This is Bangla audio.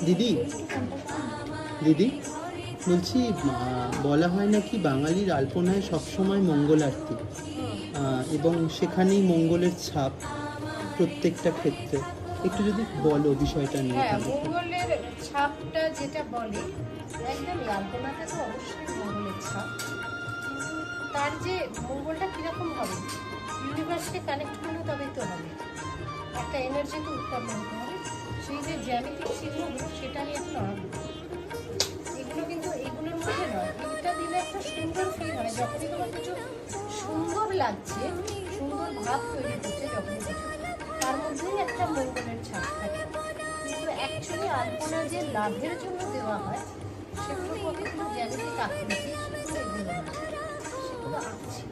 দিদি দিদি বলছি, বলা হয় নাকি বাঙালির আলপনায় সবসময় মঙ্গল আরতি, এবং সেখানেই মঙ্গলের ছাপ প্রত্যেকটা ক্ষেত্রে। একটু যদি বলো বিষয়টা নিয়ে। হ্যাঁ, মঙ্গলের ছাপটা যেটা বলে একদমই, আলপনাতে তো অবশ্যই মঙ্গলের ছাপ, কিন্তু তার যে মঙ্গলটা কিরকম হবে, ইউনিভার্সকে কানেক্ট করলে তবেই তো হবে, একটা এনার্জিকে উৎপন্ন হতে হবে। সেই যে জ্যামিতিক চিহ্নগুলো সেটা নিয়ে এখন আরম্ভ, এগুলো কিন্তু এগুলোর মধ্যে নয়। এটা দিলে একটা সুন্দর ফিল হয়, যখনই তোমার কিছু সুন্দর লাগছে, সুন্দর ভাব তৈরি করছে যখনই কিছু, তার মধ্যেই একটা মঙ্গলের ছাপ থাকে। কিন্তু অ্যাকচুয়ালি আলপনা যে লাভের জন্য দেওয়া হয় সেগুলো কতগুলো জ্যামিতিক আকৃতি, সেগুলো এগুলো না, সেগুলো আঁকছি।